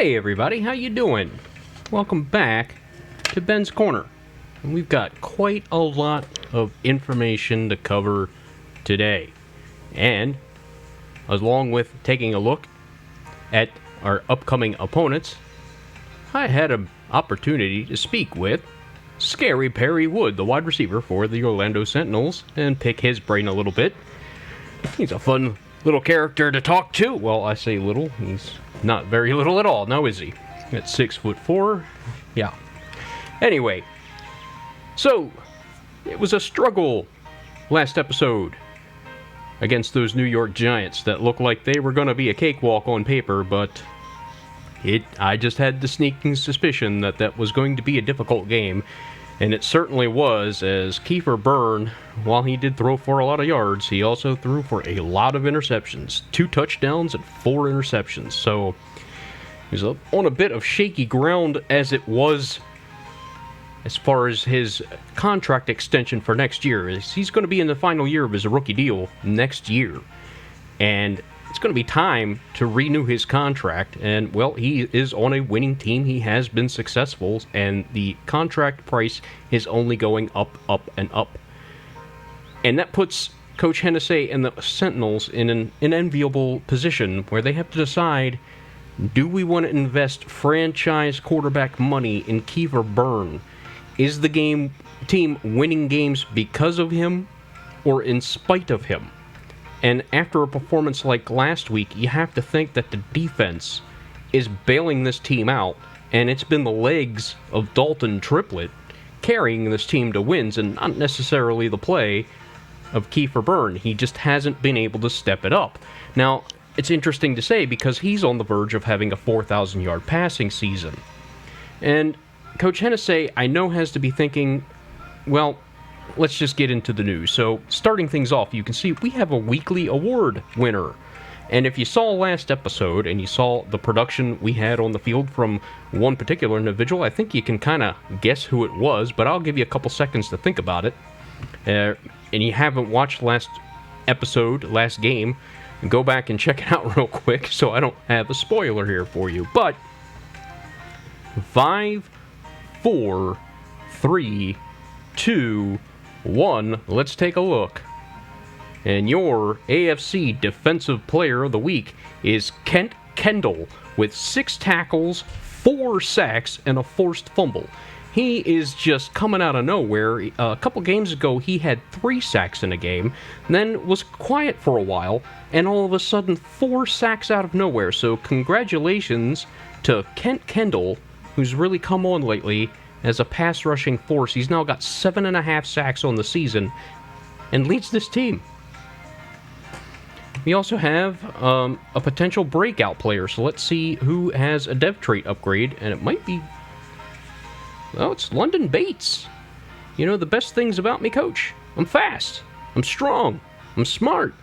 Hey everybody, how you doing? Welcome back to Ben's Corner. And we've got quite a lot of information to cover today. And along with taking a look at our upcoming opponents, I had an opportunity to speak with Scary Perry Wood, the wide receiver for the Orlando Sentinels, and pick his brain a little bit. He's a fun little character to talk to. Well, I say little. He's not very little at all, now is he? At 6'4". Yeah. Anyway, so it was a struggle last episode against those New York Giants that looked like they were going to be a cakewalk on paper, but I just had the sneaking suspicion that that was going to be a difficult game, and it certainly was, as Kiefer Byrne, while he did throw for a lot of yards, he also threw for a lot of interceptions. 2 touchdowns and 4 interceptions, so he was on a bit of shaky ground as it was as far as his contract extension for next year. He's going to be in the final year of his rookie deal next year, and it's going to be time to renew his contract, and, well, he is on a winning team. He has been successful, and the contract price is only going up, up, and up. And that puts Coach Hennessy and the Sentinels in an enviable position where they have to decide, do we want to invest franchise quarterback money in Kiefer Byrne? Is the team winning games because of him or in spite of him? And after a performance like last week, you have to think that the defense is bailing this team out, and it's been the legs of Dalton Triplett carrying this team to wins, and not necessarily the play of Kiefer Byrne. He just hasn't been able to step it up. Now, it's interesting to say because he's on the verge of having a 4,000-yard passing season. And Coach Hennessy, I know, has to be thinking, well, let's just get into the news. So, starting things off, you can see we have a weekly award winner. And if you saw last episode and you saw the production we had on the field from one particular individual, I think you can kind of guess who it was, but I'll give you a couple seconds to think about it. And you haven't watched last game, go back and check it out real quick so I don't have a spoiler here for you. But 5, 4, 3, 2, 1, let's take a look. And your AFC Defensive Player of the Week is Kent Kendall with 6 tackles, 4 sacks, and a forced fumble. He is just coming out of nowhere. A couple games ago, he had 3 sacks in a game, then was quiet for a while, and all of a sudden, 4 sacks out of nowhere. So congratulations to Kent Kendall, who's really come on lately as a pass-rushing force. He's now got 7.5 sacks on the season and leads this team. We also have a potential breakout player, so let's see who has a dev trait upgrade, and it might be, well, it's London Bates. You know, the best things about me, Coach: I'm fast, I'm strong, I'm smart,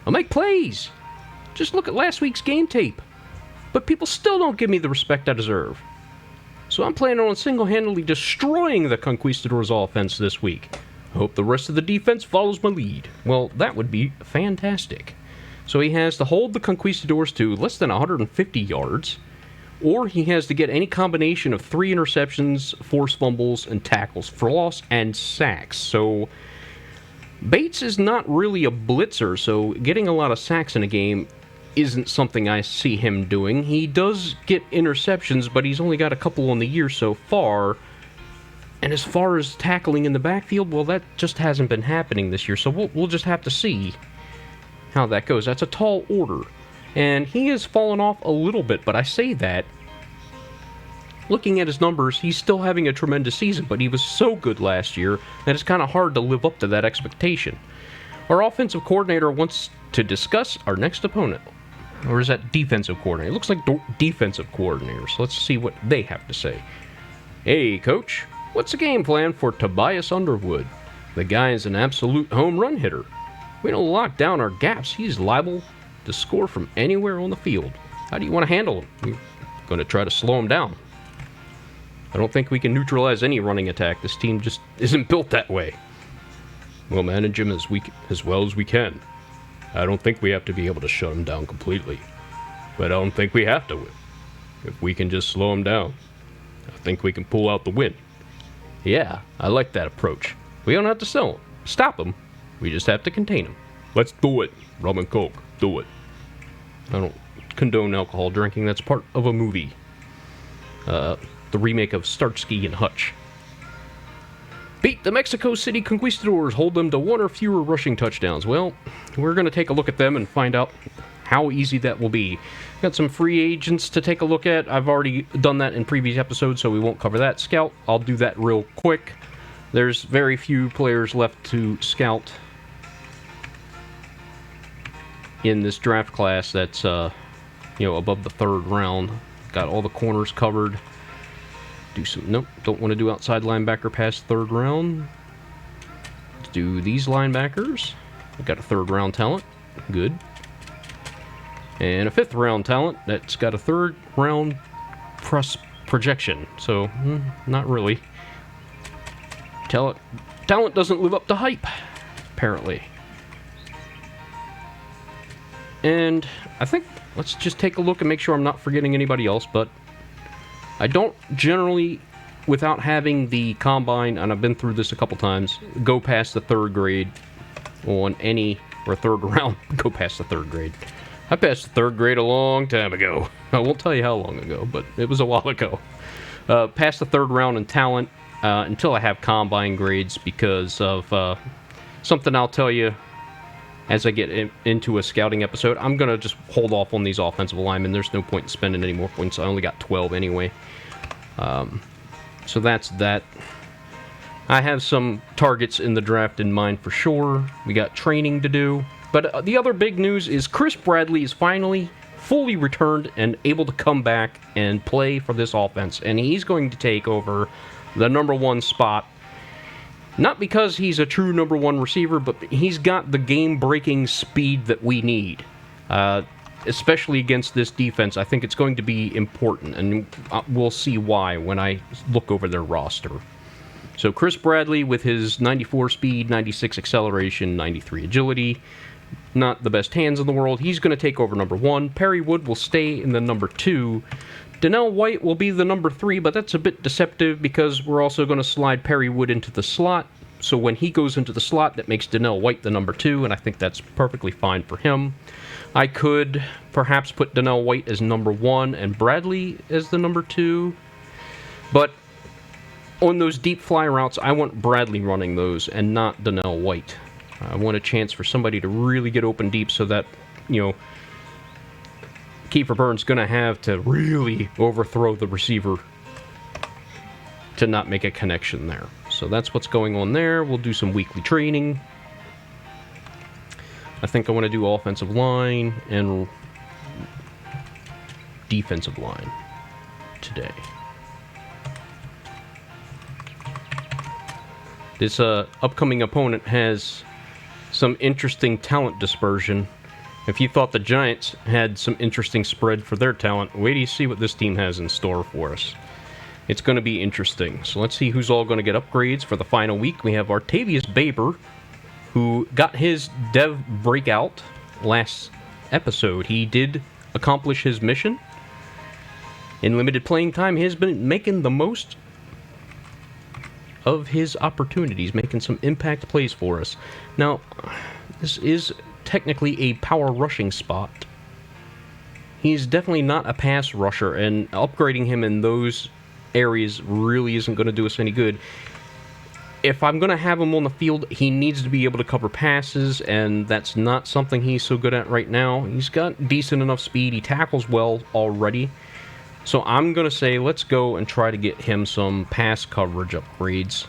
I make plays. Just look at last week's game tape. But people still don't give me the respect I deserve. So I'm planning on single-handedly destroying the Conquistadors offense this week. I hope the rest of the defense follows my lead. Well, that would be fantastic. So he has to hold the Conquistadors to less than 150 yards, or he has to get any combination of 3 interceptions, forced fumbles, and tackles for loss and sacks. So Bates is not really a blitzer, so getting a lot of sacks in a game isn't something I see him doing. He does get interceptions, but he's only got a couple on the year so far. And as far as tackling in the backfield, well, that just hasn't been happening this year, so we'll just have to see how that goes. That's a tall order. And he has fallen off a little bit, but I say that, looking at his numbers, he's still having a tremendous season, but he was so good last year that it's kind of hard to live up to that expectation. Our offensive coordinator wants to discuss our next opponent. Or is that defensive coordinator? It looks like defensive coordinators. Let's see what they have to say. Hey, Coach, what's the game plan for Tobias Underwood? The guy is an absolute home run hitter. We don't lock down our gaps. He's liable to score from anywhere on the field. How do you want to handle him? We're going to try to slow him down. I don't think we can neutralize any running attack. This team just isn't built that way. We'll manage him as well as we can. I don't think we have to be able to shut him down completely, but I don't think we have to. If we can just slow him down, I think we can pull out the win. Yeah, I like that approach. We don't have to stop him. We just have to contain him. Let's do it. Rum and Coke. Do it. I don't condone alcohol drinking. That's part of a movie. The remake of Starsky and Hutch. Beat the Mexico City Conquistadors. Hold them to 1 or fewer rushing touchdowns. Well, we're going to take a look at them and find out how easy that will be. Got some free agents to take a look at. I've already done that in previous episodes, so we won't cover that. Scout, I'll do that real quick. There's very few players left to scout in this draft class that's above the 3rd round. Got all the corners covered. Nope, don't want to do outside linebacker past 3rd round. Let's do these linebackers. We've got a 3rd round talent. Good. And a 5th round talent that's got a 3rd round projection. So, not really. Talent doesn't live up to hype, apparently. And I think let's just take a look and make sure I'm not forgetting anybody else, but I don't generally, without having the combine, and I've been through this a couple times, go past the 3rd grade on any, or 3rd round, go past the 3rd grade. I passed the 3rd grade a long time ago. I won't tell you how long ago, but it was a while ago. Past the 3rd round in talent until I have combine grades because of something I'll tell you as I get into a scouting episode. I'm going to just hold off on these offensive linemen. There's no point in spending any more points. I only got 12 anyway. So that's that. I have some targets in the draft in mind for sure. We got training to do. But the other big news is Chris Bradley is finally fully returned and able to come back and play for this offense. And he's going to take over the number 1 spot. Not because he's a true number 1 receiver, but he's got the game-breaking speed that we need. Especially against this defense, I think it's going to be important, and we'll see why when I look over their roster. So Chris Bradley with his 94 speed, 96 acceleration, 93 agility, not the best hands in the world. He's going to take over number 1. Perry Wood will stay in the number 2. Donnell White will be the number 3, but that's a bit deceptive because we're also going to slide Perry Wood into the slot. So when he goes into the slot, that makes Donnell White the number 2, and I think that's perfectly fine for him. I could perhaps put Donnell White as number 1 and Bradley as the number 2, but on those deep fly routes, I want Bradley running those and not Donnell White. I want a chance for somebody to really get open deep so that, Kiefer Burns going to have to really overthrow the receiver to not make a connection there. So that's what's going on there. We'll do some weekly training. I think I want to do offensive line and defensive line today. This upcoming opponent has some interesting talent dispersion. If you thought the Giants had some interesting spread for their talent, wait till you see what this team has in store for us. It's going to be interesting. So let's see who's all going to get upgrades for the final week. We have Artavius Baber, who got his dev breakout last episode. He did accomplish his mission. In limited playing time, he has been making the most of his opportunities, making some impact plays for us. Now, this is technically a power rushing spot. He's definitely not a pass rusher, and upgrading him in those areas really isn't going to do us any good. If I'm going to have him on the field, he needs to be able to cover passes, and that's not something he's so good at right now. He's got decent enough speed. He tackles well already. So I'm going to say let's go and try to get him some pass coverage upgrades.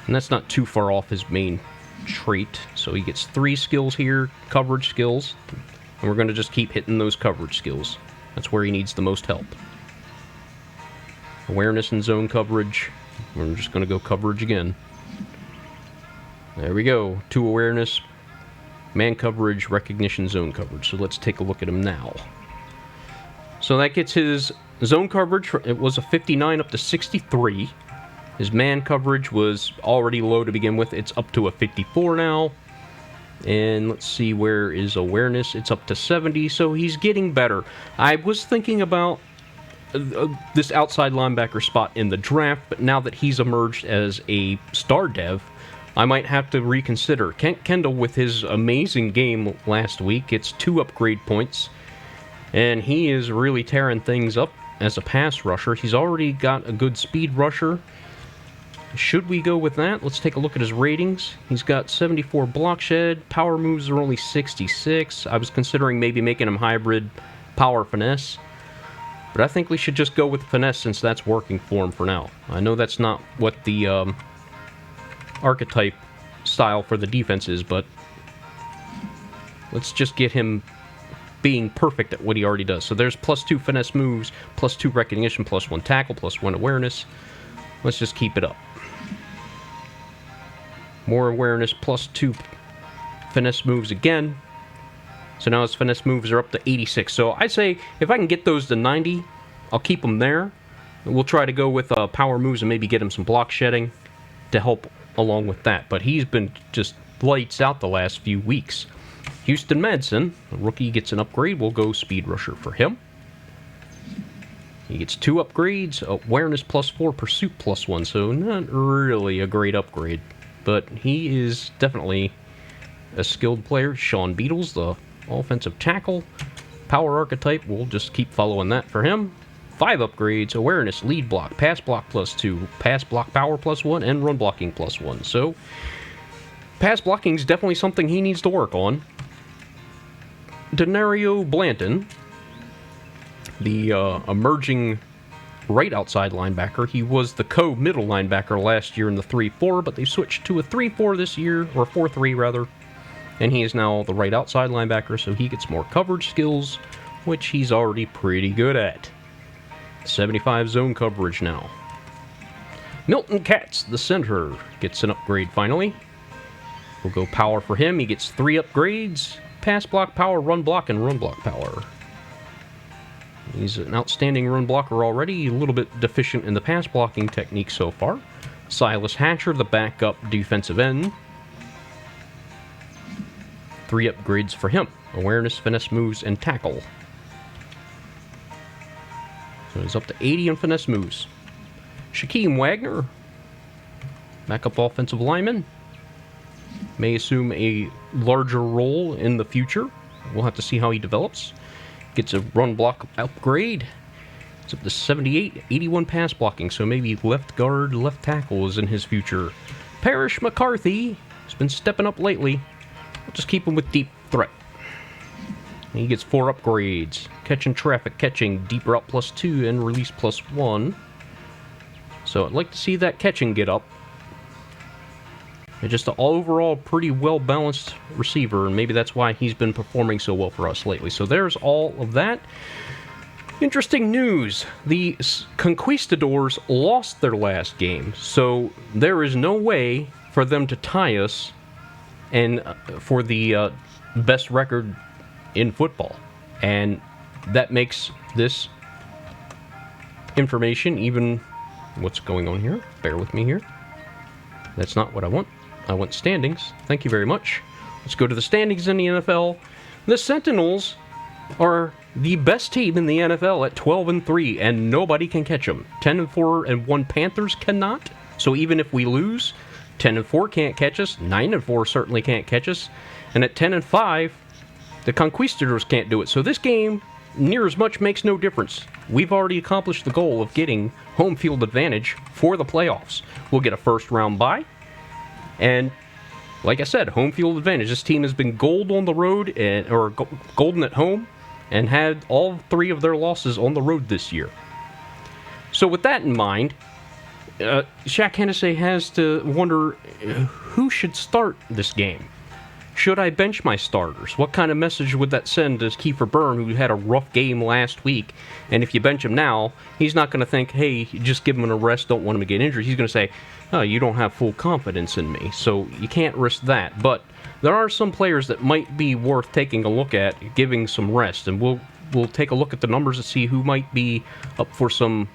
And that's not too far off his main trait. So he gets 3 skills here, coverage skills. And we're going to just keep hitting those coverage skills. That's where he needs the most help. Awareness and zone coverage. We're just going to go coverage again. There we go. 2 awareness, man coverage, recognition, zone coverage. So let's take a look at him now. So that gets his zone coverage. It was a 59 up to 63. His man coverage was already low to begin with. It's up to a 54 now. And let's see, where is awareness? It's up to 70, so he's getting better. I was thinking about this outside linebacker spot in the draft, but now that he's emerged as a star dev, I might have to reconsider. Kent Kendall, with his amazing game last week, gets 2 upgrade points, and he is really tearing things up as a pass rusher. He's already got a good speed rusher. Should we go with that? Let's take a look at his ratings. He's got 74 block shed. Power moves are only 66. I was considering maybe making him hybrid power finesse, but I think we should just go with finesse since that's working for him for now. I know that's not what the archetype style for the defense is, but let's just get him being perfect at what he already does. So there's +2 finesse moves, +2 recognition, +1 tackle, +1 awareness. Let's just keep it up. More awareness, +2 finesse moves again. So now his finesse moves are up to 86. So I'd say if I can get those to 90, I'll keep them there. We'll try to go with power moves and maybe get him some block shedding to help along with that. But he's been just lights out the last few weeks. Houston Madsen, the rookie, gets an upgrade. We'll go speed rusher for him. He gets 2 upgrades, awareness +4, pursuit +1, so not really a great upgrade. But he is definitely a skilled player. Sean Beatles, the offensive tackle. Power archetype, we'll just keep following that for him. 5 upgrades, awareness, lead block, pass block +2, pass block power +1, and run blocking +1. So, pass blocking is definitely something he needs to work on. Denario Blanton, the emerging right outside linebacker. He was the co-middle linebacker last year in the 3-4, but they switched to a 3-4 this year, or 4-3 rather. And he is now the right outside linebacker, so he gets more coverage skills, which he's already pretty good at. 75 zone coverage now. Milton Katz, the center, gets an upgrade finally. We'll go power for him. He gets 3 upgrades. Pass block power, run block, and run block power. He's an outstanding run blocker already, a little bit deficient in the pass blocking technique so far. Silas Hatcher, the backup defensive end. 3 upgrades for him. Awareness, finesse moves, and tackle. So he's up to 80 in finesse moves. Shaquem Wagner, backup offensive lineman. May assume a larger role in the future. We'll have to see how he develops. Gets a run block upgrade. It's up to 78, 81 pass blocking, so maybe left guard, left tackle is in his future. Parrish McCarthy has been stepping up lately. We'll just keep him with deep threat. He gets 4 upgrades. Catching traffic, catching, deep route +2, and release +1. So I'd like to see that catching get up. And just an overall pretty well-balanced receiver, and maybe that's why he's been performing so well for us lately. So there's all of that. Interesting news. The Conquistadors lost their last game, so there is no way for them to tie us and for the best record in football. And that makes this information even... What's going on here? Bear with me here. That's not what I want. I want standings. Thank you very much. Let's go to the standings in the NFL. The Sentinels are the best team in the NFL at 12-3, and nobody can catch them. 10-4 and 1 Panthers cannot. So even if we lose, 10-4 can't catch us. 9-4 certainly can't catch us. And at 10-5, the Conquistadors can't do it. So this game, near as much, makes no difference. We've already accomplished the goal of getting home field advantage for the playoffs. We'll get a first-round bye. And like I said, home field advantage. This team has been gold on the road, or golden at home, and had all 3 of their losses on the road this year. So with that in mind, Shaq Hennessy has to wonder who should start this game. Should I bench my starters? What kind of message would that send to Kiefer Byrne, who had a rough game last week? And if you bench him now, he's not going to think, hey, just give him a rest, don't want him to get injured. He's going to say, oh, you don't have full confidence in me. So you can't risk that. But there are some players that might be worth taking a look at, giving some rest. And we'll take a look at the numbers to see who might be up for some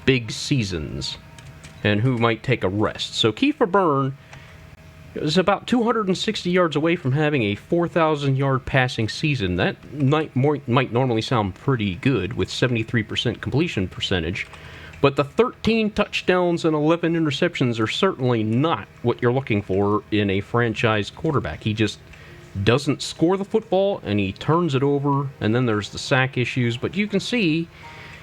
big seasons and who might take a rest. So Kiefer Byrne It was about 260 yards away from having a 4,000-yard passing season. That might normally sound pretty good with 73% completion percentage, but the 13 touchdowns and 11 interceptions are certainly not what you're looking for in a franchise quarterback. He just doesn't score the football, and he turns it over, and then there's the sack issues. But you can see,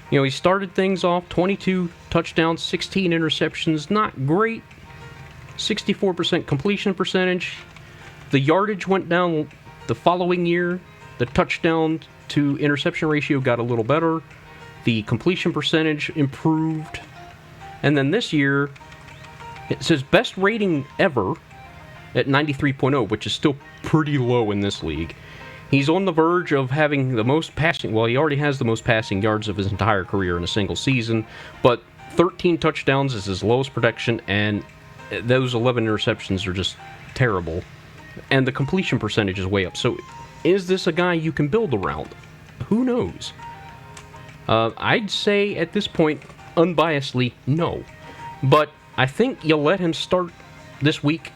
he started things off 22 touchdowns, 16 interceptions, not great. 64% completion percentage. The yardage went down the following year. The touchdown to interception ratio got a little better. The completion percentage improved. And then this year, it says best rating ever at 93.0, which is still pretty low in this league. He's on the verge of having the most passing, well, he already has the most passing yards of his entire career in a single season, but 13 touchdowns is his lowest production, and those 11 interceptions are just terrible. And the completion percentage is way up. So is this a guy you can build around? Who knows? I'd say at this point, unbiasedly, no. But I think you'll let him start this week,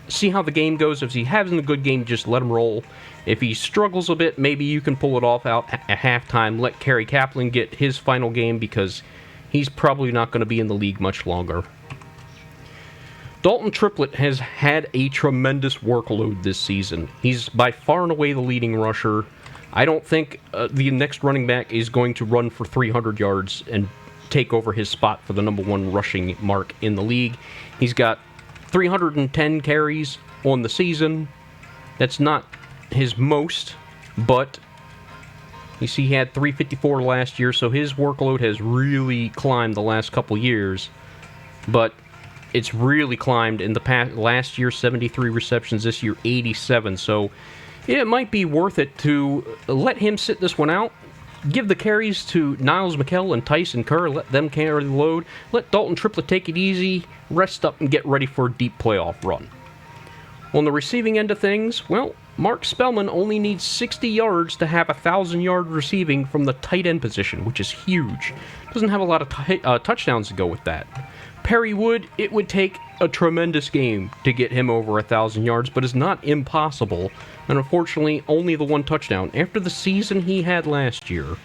see how the game goes. If he has a good game, just let him roll. If he struggles a bit, maybe you can pull it off out at halftime. Let Kerry Kaplan get his final game because he's probably not going to be in the league much longer. Dalton Triplett has had a tremendous workload this season. He's by far and away the leading rusher. I don't think the next running back is going to run for 300 yards and take over his spot for the number one rushing mark in the league. He's got 310 carries on the season. That's not his most, but you see he had 354 last year, so his workload has really climbed the last couple years. But it's really climbed in the past. Last year, 73 receptions. This year, 87. So it might be worth it to let him sit this one out. Give the carries to Niles McKell and Tyson Kerr. Let them carry the load. Let Dalton Triplett take it easy, rest up, and get ready for a deep playoff run. On the receiving end of things, well, Mark Spellman only needs 60 yards to have 1,000-yard receiving from the tight end position, which is huge. Doesn't have a lot of touchdowns to go with that. Perry Wood, it would take a tremendous game to get him over 1,000 yards, but it's not impossible. And unfortunately, only the one touchdown. After the season he had last year,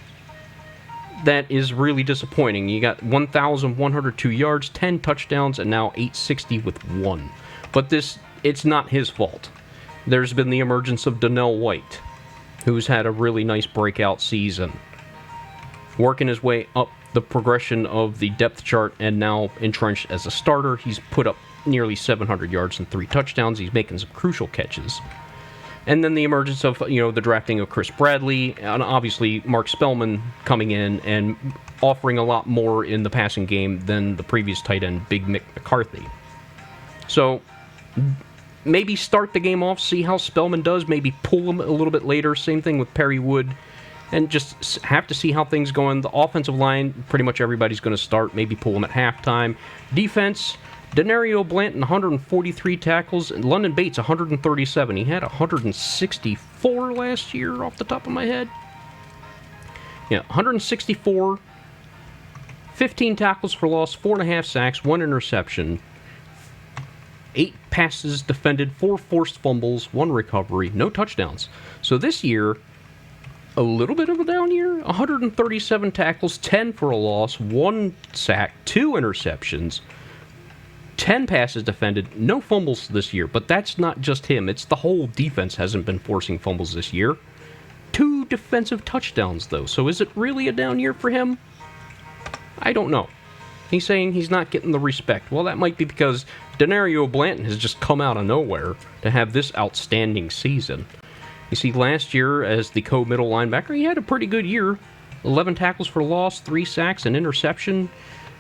that is really disappointing. You got 1,102 yards, 10 touchdowns, and now 860 with one. But it's not his fault. There's been the emergence of Donnell White, who's had a really nice breakout season, working his way up the progression of the depth chart and now entrenched as a starter. He's put up nearly 700 yards and 3 touchdowns. He's making some crucial catches. And then the emergence of, the drafting of Chris Bradley, and obviously Mark Spellman coming in and offering a lot more in the passing game than the previous tight end, Big Mick McCarthy. So maybe start the game off, see how Spellman does, maybe pull him a little bit later. Same thing with Perry Wood. And just have to see how things go on. The offensive line, pretty much everybody's going to start. Maybe pull them at halftime. Defense, Denario Blanton, 143 tackles. And London Bates, 137. He had 164 last year off the top of my head. Yeah, 164. 15 tackles for loss, 4.5 sacks, 1 interception. 8 passes defended, 4 forced fumbles, 1 recovery, no touchdowns. So this year, a little bit of a down year. 137 tackles, 10 for a loss, 1 sack, 2 interceptions, 10 passes defended, no fumbles this year. But that's not just him. It's the whole defense hasn't been forcing fumbles this year. 2 defensive touchdowns, though. So is it really a down year for him? I don't know. He's saying he's not getting the respect. Well, that might be because Denario Blanton has just come out of nowhere to have this outstanding season. You see, last year, as the co-middle linebacker, he had a pretty good year. 11 tackles for loss, 3 sacks, an interception,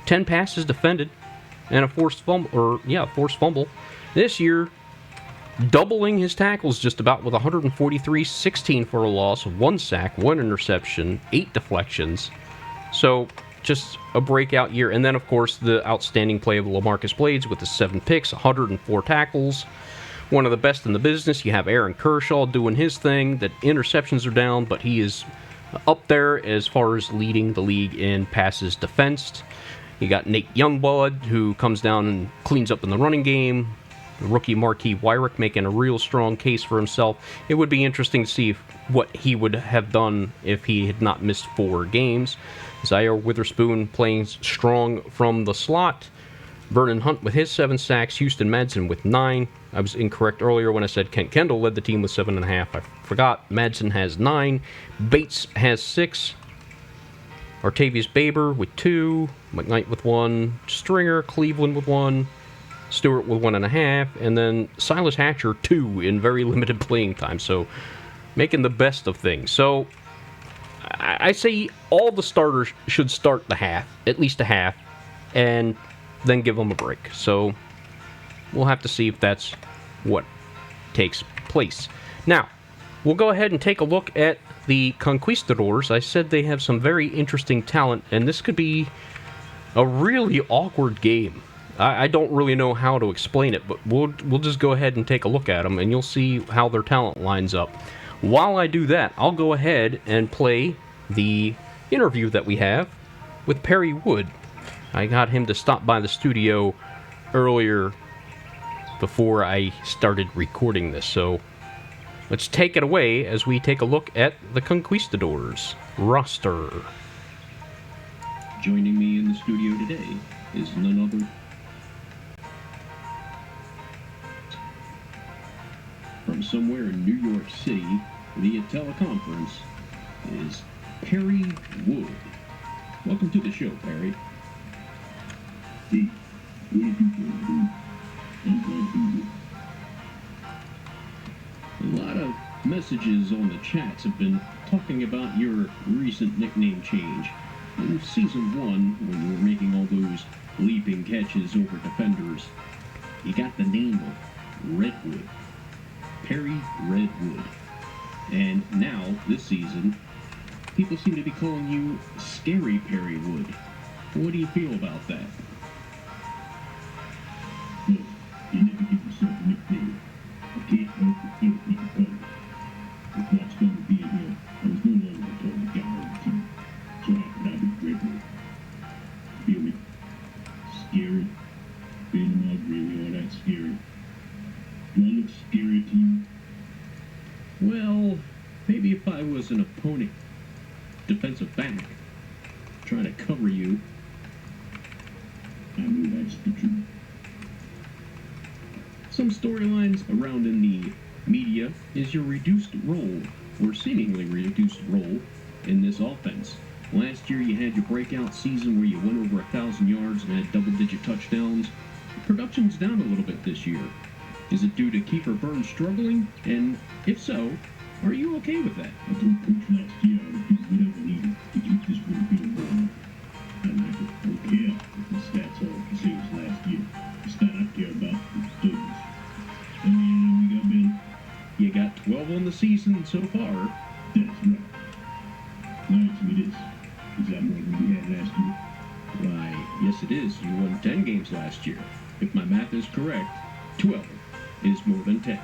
10 passes defended, and a forced fumble. This year, doubling his tackles just about with 143, 16 for a loss, 1 sack, 1 interception, 8 deflections. So, just a breakout year. And then, of course, the outstanding play of LaMarcus Blades with the 7 picks, 104 tackles. One of the best in the business. You have Aaron Kershaw doing his thing. The interceptions are down, but he is up there as far as leading the league in passes defensed. You got Nate Youngblood, who comes down and cleans up in the running game. Rookie Marquis Wyrick making a real strong case for himself. It would be interesting to see what he would have done if he had not missed 4 games. Zaire Witherspoon playing strong from the slot. Vernon Hunt with his 7 sacks. Houston Madsen with 9. I was incorrect earlier when I said Kent Kendall led the team with 7.5. I forgot. Madsen has 9. Bates has 6. Artavius Baber with 2. McKnight with 1. Stringer, Cleveland with 1. Stewart with 1.5. And then Silas Hatcher 2 in very limited playing time. So making the best of things. So I say all the starters should start the half, at least a half, and then give them a break. So we'll have to see if that's what takes place. Now, we'll go ahead and take a look at the Conquistadors. I said they have some very interesting talent, and this could be a really awkward game. I don't really know how to explain it, but we'll just go ahead and take a look at them, and you'll see how their talent lines up. While I do that, I'll go ahead and play the interview that we have with Perry Wood. I got him to stop by the studio earlier before I started recording this, so let's take it away as we take a look at the Conquistadors roster. Joining me in the studio today is none other from somewhere in New York City via teleconference is Perry Wood. Welcome to the show, Perry. Hey, what are you doing? I'm glad to be A here. lot of messages on the chats have been talking about your recent nickname change. In Season 1, when you were making all those leaping catches over defenders, you got the name of Redwood. Perry Redwood. And now, this season, people seem to be calling you Scary Perry Wood. What do you feel about that? Look, you never give yourself a nickname. I can't help but feel people coming. If Watch started being here, I was no longer the target guy on the team. So how could I be Redwood? Feel me? Scary? Being not really all that scary. Do I look scary to you? Well, maybe if I was an opponent defensive back trying to cover you. I know that's the truth. Some storylines around in the media is your reduced role, or seemingly reduced role, in this offense. Last year you had your breakout season where you went over 1,000 yards and had double-digit touchdowns. Production's down a little bit this year. Is it due to Kiefer Burns struggling? And if so, are you okay with that? I told Coach last year I would do whatever needed to keep this group being going. I like it. I don't care if the stats are the same as last year. The stat I care about is those. And we got Ben. You got 12 on the season so far. That's right. Now answer me this. Is that more than we had last year? Why, yes it is. You won 10 games last year. If my math is correct, 12 is more than 10.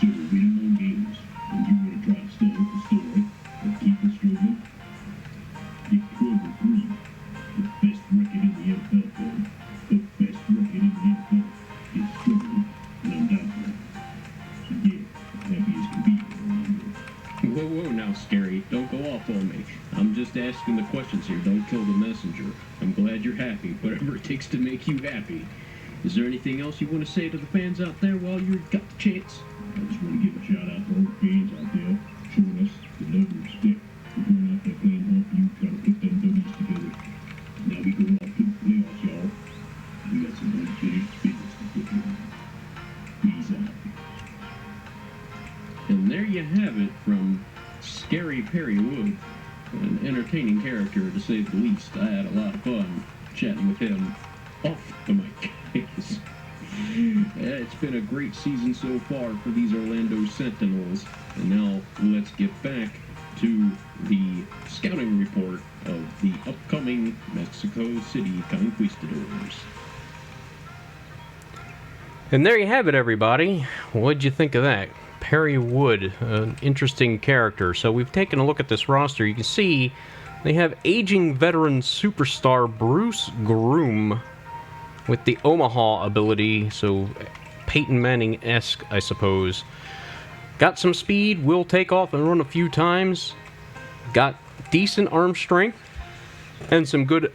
So we don't know games, and you want to try to start up the story and keep us struggling? You're 12-3, the best record in the NFL, Cody. The best record in the NFL is struggling, and I'm down for it. So yeah, I'm happy as can be around here. Whoa, now, Scary. Don't go off on me. I'm just asking the questions here. Don't kill the messenger. I'm glad you're happy. Whatever it takes to make you happy. Is there anything else you want to say to the fans out there while you've got the chance? I just want to give a shout out to all the fans out there showing us the love and respect. We're going out there playing hard for you, trying to put them W's together. Now we go off to the playoffs, y'all. We got some unfinished business to get done. Peace out. And there you have it from Scary Perry Wood, an entertaining character to say the least. I had a lot of fun chatting with him off the mic. It's been a great season so far for these Orlando Sentinels, and now let's get back to the scouting report of the upcoming Mexico City Conquistadors. And there you have it, everybody. What'd you think of that? Perry Wood, an interesting character. So we've taken a look at this roster. You can see they have aging veteran superstar Bruce Groom with the Omaha ability. So Peyton Manning-esque, I suppose. Got some speed, will take off and run a few times. Got decent arm strength and some good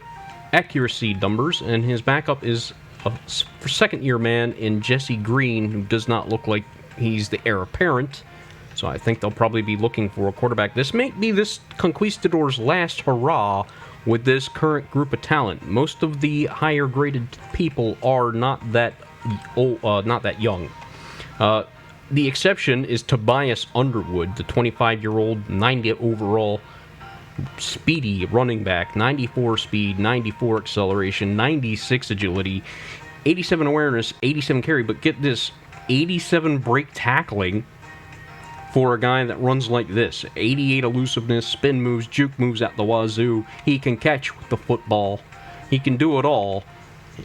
accuracy numbers. And his backup is a second-year man in Jesse Green, who does not look like he's the heir apparent. So I think they'll probably be looking for a quarterback. This may be this Conquistadors' last hurrah with this current group of talent. Most of the higher-graded people are not that young. The exception is Tobias Underwood, the 25-year-old, 90 overall, speedy running back, 94 speed, 94 acceleration, 96 agility, 87 awareness, 87 carry, but get this, 87 break tackling for a guy that runs like this. 88 elusiveness, spin moves, juke moves at the wazoo. He can catch with the football. He can do it all.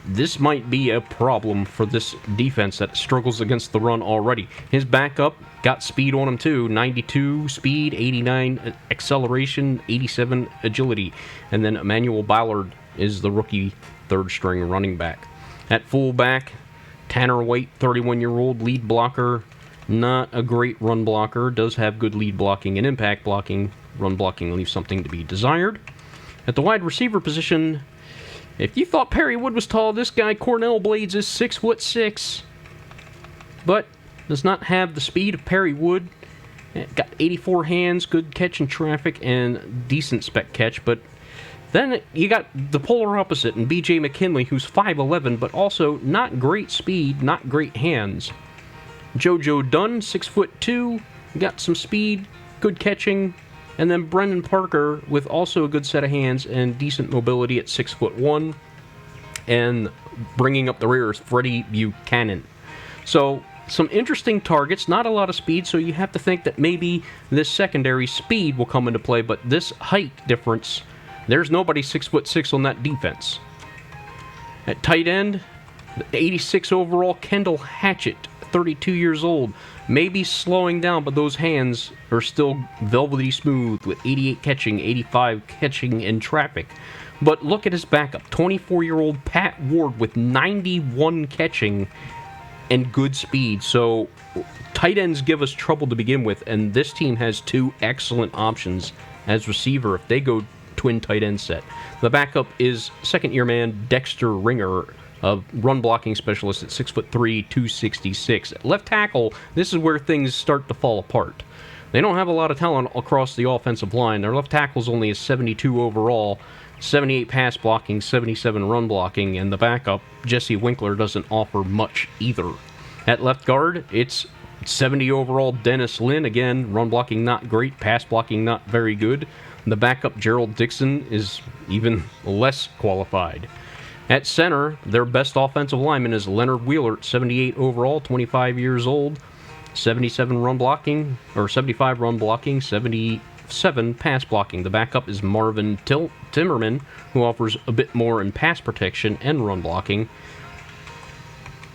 This might be a problem for this defense that struggles against the run already. His backup got speed on him too. 92 speed, 89 acceleration, 87 agility. And then Emmanuel Ballard is the rookie third-string running back. At fullback, Tanner White, 31-year-old lead blocker. Not a great run blocker. Does have good lead blocking and impact blocking. Run blocking leaves something to be desired. At the wide receiver position, if you thought Perry Wood was tall, this guy, Cornell Blades, is 6'6", but does not have the speed of Perry Wood. Got 84 hands, good catch in traffic, and decent spec catch, but then you got the polar opposite in B.J. McKinley, who's 5'11", but also not great speed, not great hands. JoJo Dunn, 6'2", got some speed, good catching, and then Brendan Parker with also a good set of hands and decent mobility at 6'1", and bringing up the rear is Freddie Buchanan. So some interesting targets, not a lot of speed, so you have to think that maybe this secondary speed will come into play, but this height difference, there's nobody 6'6" on that defense. At tight end, 86 overall, Kendall Hatchett, 32 years old, maybe slowing down, but those hands are still velvety smooth with 88 catching, 85 catching in traffic. But look at his backup, 24-year-old Pat Ward with 91 catching and good speed. So tight ends give us trouble to begin with, and this team has two excellent options as receiver if they go twin tight end set. The backup is second-year man Dexter Ringer, a run-blocking specialist at 6'3", 266. At left tackle, this is where things start to fall apart. They don't have a lot of talent across the offensive line. Their left tackle's only a 72 overall, 78 pass blocking, 77 run blocking, and the backup, Jesse Winkler, doesn't offer much either. At left guard, it's 70 overall Dennis Lynn. Again, run blocking not great, pass blocking not very good. The backup, Gerald Dixon, is even less qualified. At center, their best offensive lineman is Leonard Wheeler, 78 overall, 25 years old, 77 run blocking, or 75 run blocking, 77 pass blocking. The backup is Marvin Timmerman, who offers a bit more in pass protection and run blocking,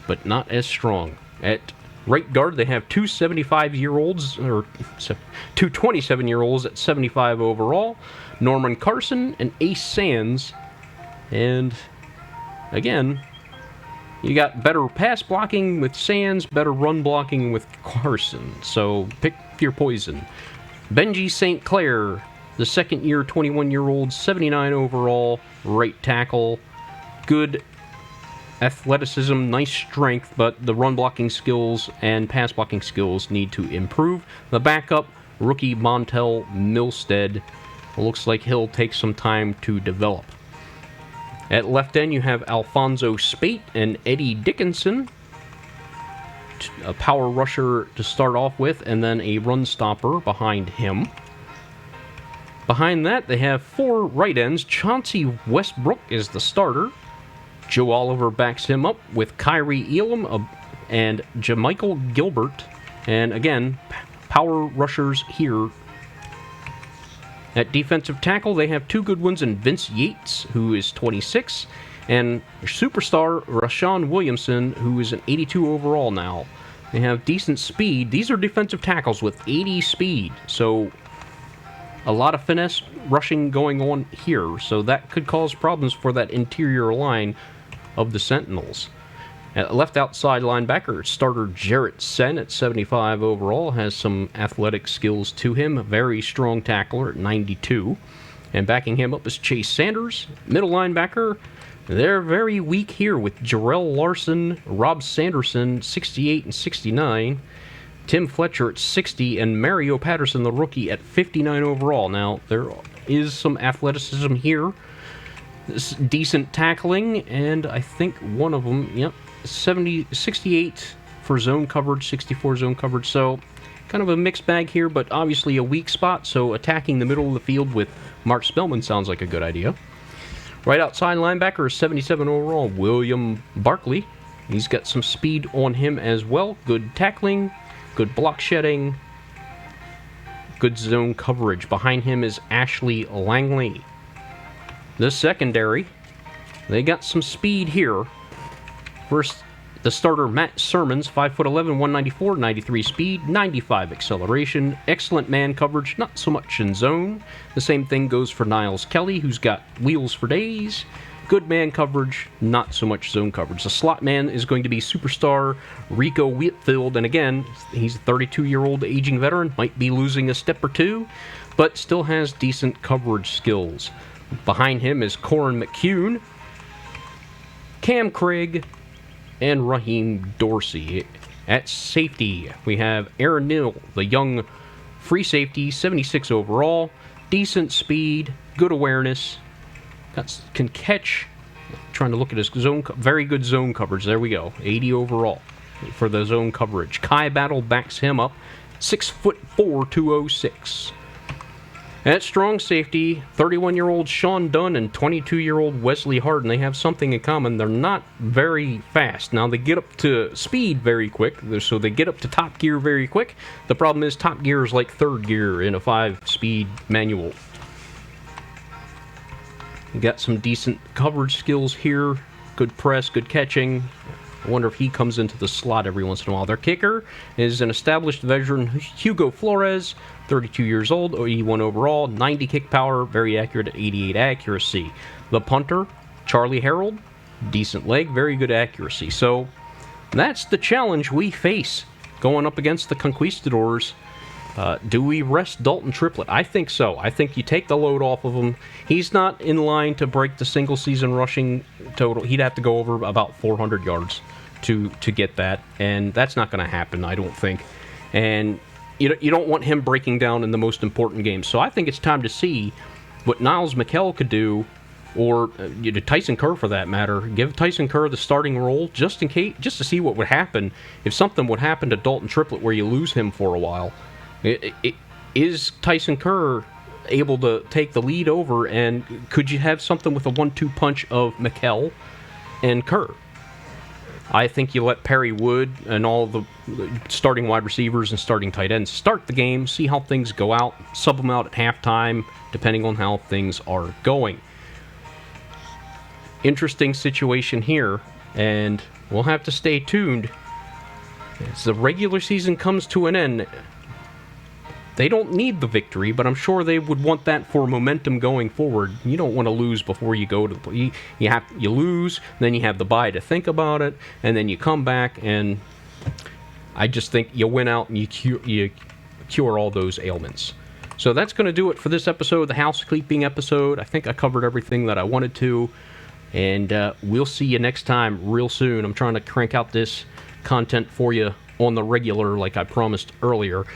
but not as strong. At right guard, they have two 75-year-olds, or two 27-year-olds at 75 overall, Norman Carson and Ace Sands, and again, you got better pass blocking with Sands, better run blocking with Carson. So pick your poison. Benji St. Clair, the second-year, 21-year-old, 79 overall, right tackle. Good athleticism, nice strength, but the run blocking skills and pass blocking skills need to improve. The backup, rookie Montel Milstead. Looks like he'll take some time to develop. At left end, you have Alfonso Spate and Eddie Dickinson, a power rusher to start off with, and then a run stopper behind him. Behind that, they have four right ends. Chauncey Westbrook is the starter. Joe Oliver backs him up with Kyrie Elam and Jamichael Gilbert. And again, power rushers here. At defensive tackle, they have two good ones in Vince Yates, who is 26, and superstar Rashawn Williamson, who is an 82 overall now. They have decent speed. These are defensive tackles with 80 speed, so a lot of finesse rushing going on here, so that could cause problems for that interior line of the Sentinels. At left outside linebacker, starter Jarrett Sen at 75 overall, has some athletic skills to him. A very strong tackler at 92. And backing him up is Chase Sanders. Middle linebacker, they're very weak here with Jarrell Larson, Rob Sanderson, 68 and 69. Tim Fletcher at 60, and Mario Patterson, the rookie, at 59 overall. Now, there is some athleticism here. Decent tackling, and I think one of them, 68 for zone coverage, 64 zone coverage. So, kind of a mixed bag here, but obviously a weak spot. So, attacking the middle of the field with Mark Spellman sounds like a good idea. Right outside linebacker is 77 overall, William Barkley. He's got some speed on him as well. Good tackling. Good block shedding, good zone coverage. Behind him is Ashley Langley. The secondary, they got some speed here. First, the starter Matt Sermons, 5'11", 194, 93 speed, 95 acceleration, excellent man coverage, not so much in zone. The same thing goes for Niles Kelly, who's got wheels for days. Good man coverage, not so much zone coverage. The slot man is going to be superstar Rico Whitfield, and again, he's a 32-year-old aging veteran, might be losing a step or two, but still has decent coverage skills. Behind him is Corin McCune, Cam Craig, and Raheem Dorsey. At safety, we have Aaron Neal, the young free safety, 76 overall, decent speed, good awareness, can catch. Trying to look at his zone, very good zone coverage. There we go, 80 overall for the zone coverage. Kai Battle backs him up, 6'4", 206. At strong safety, 31-year-old Sean Dunn and 22-year-old Wesley Harden. They have something in common. They're not very fast. Now, they get up to speed very quick, so they get up to top gear very quick. The problem is top gear is like third gear in a 5-speed manual. Got some decent coverage skills here. Good press, good catching. I wonder if he comes into the slot every once in a while. Their kicker is an established veteran, Hugo Flores, 32 years old, 81 overall, 90 kick power, very accurate at 88 accuracy. The punter, Charlie Harold, decent leg, very good accuracy. So that's the challenge we face going up against the Conquistadors. Do we rest Dalton Triplett? I think so. I think you take the load off of him. He's not in line to break the single-season rushing total. He'd have to go over about 400 yards to get that, and that's not going to happen, I don't think. And you don't want him breaking down in the most important games. So I think it's time to see what Niles McKell could do, or Tyson Kerr for that matter. Give Tyson Kerr the starting role just in case, just to see what would happen if something would happen to Dalton Triplett where you lose him for a while. Is Tyson Kerr able to take the lead over, and could you have something with a 1-2 punch of McKell and Kerr? I think you let Perry Wood and all the starting wide receivers and starting tight ends start the game, see how things go out, sub them out at halftime, depending on how things are going. Interesting situation here, and we'll have to stay tuned as the regular season comes to an end. They don't need the victory, but I'm sure they would want that for momentum going forward. You don't want to lose before you go to the you lose, then you have the bye to think about it, and then you come back, and I just think you win out and you cure all those ailments. So that's going to do it for this episode, the housekeeping episode. I think I covered everything that I wanted to, and we'll see you next time real soon. I'm trying to crank out this content for you on the regular like I promised earlier.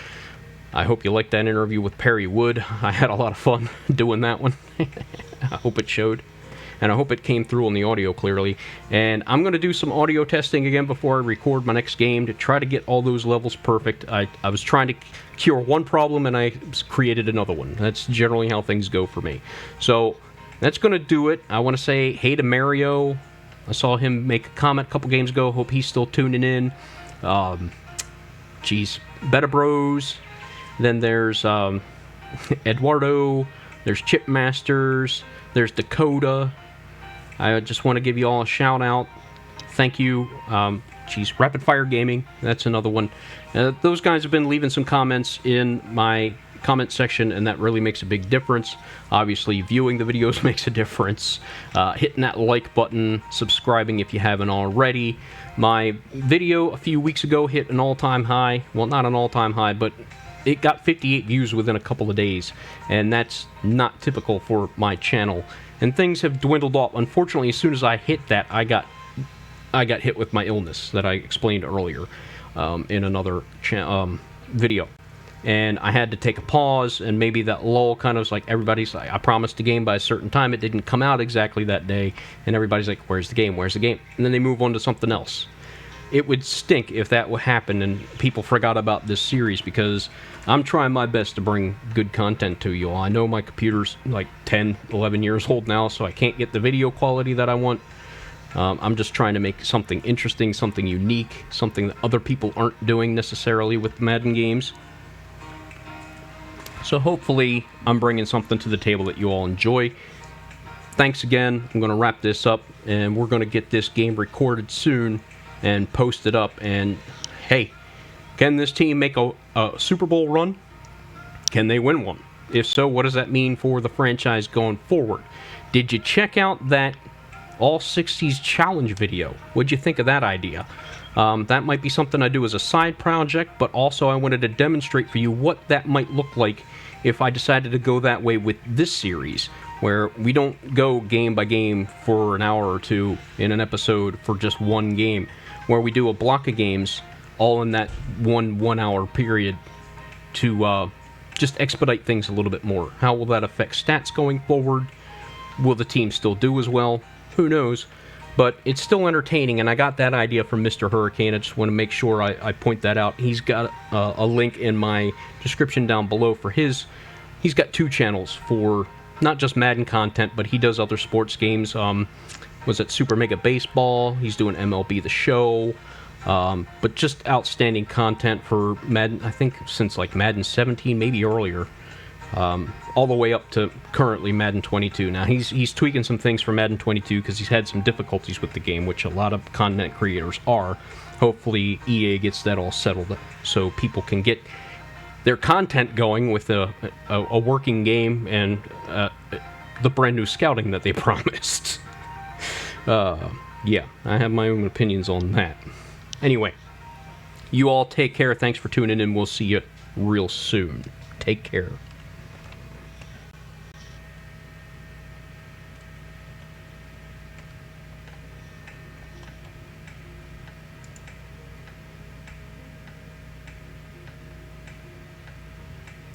I hope you liked that interview with Perry Wood. I had a lot of fun doing that one. I hope it showed. And I hope it came through on the audio clearly. And I'm going to do some audio testing again before I record my next game to try to get all those levels perfect. I was trying to cure one problem and I created another one. That's generally how things go for me. So that's going to do it. I want to say hey to Mario. I saw him make a comment a couple games ago. Hope he's still tuning in. Beta Bros. Then there's Eduardo, there's Chip Masters, there's Dakota. I just want to give you all a shout out. Thank you. Rapid Fire Gaming, that's another one. Those guys have been leaving some comments in my comment section, and that really makes a big difference. Obviously, viewing the videos makes a difference. Hitting that like button, subscribing if you haven't already. My video a few weeks ago hit an all-time high. Well, not an all-time high, but it got 58 views within a couple of days, and that's not typical for my channel. And things have dwindled off. Unfortunately, as soon as I hit that, I got hit with my illness that I explained earlier in another video. And I had to take a pause, and maybe that lull kind of was like, everybody's like, I promised a game by a certain time. It didn't come out exactly that day, and everybody's like, where's the game? Where's the game? And then they move on to something else. It would stink if that would happen and people forgot about this series, because I'm trying my best to bring good content to you all. I know my computer's like 10, 11 years old now, so I can't get the video quality that I want. I'm just trying to make something interesting, something unique, something that other people aren't doing necessarily with Madden games. So hopefully I'm bringing something to the table that you all enjoy. Thanks again. I'm going to wrap this up, and we're going to get this game recorded soon and post it up. And hey, can this team make a Super Bowl run? Can they win one? If so, what does that mean for the franchise going forward? Did you check out that All 60s Challenge video? What'd you think of that idea? That might be something I do as a side project, but also I wanted to demonstrate for you what that might look like if I decided to go that way with this series, where we don't go game by game for an hour or two in an episode for just one game, where we do a block of games all in that one hour period to just expedite things a little bit more. How will that affect stats going forward? Will the team still do as well? Who knows? But it's still entertaining, and I got that idea from MrHurricane. I just want to make sure I point that out. He's got a link in my description down below for his. He's got 2 channels for not just Madden content, but he does other sports games. Was it Super Mega Baseball? He's doing MLB The Show. But just outstanding content for Madden, I think since like Madden 17, maybe earlier. All the way up to currently Madden 22. Now, he's tweaking some things for Madden 22 because he's had some difficulties with the game, which a lot of content creators are. Hopefully, EA gets that all settled so people can get their content going with a working game and the brand new scouting that they promised. Yeah, I have my own opinions on that. Anyway, you all take care. Thanks for tuning in. We'll see you real soon. Take care.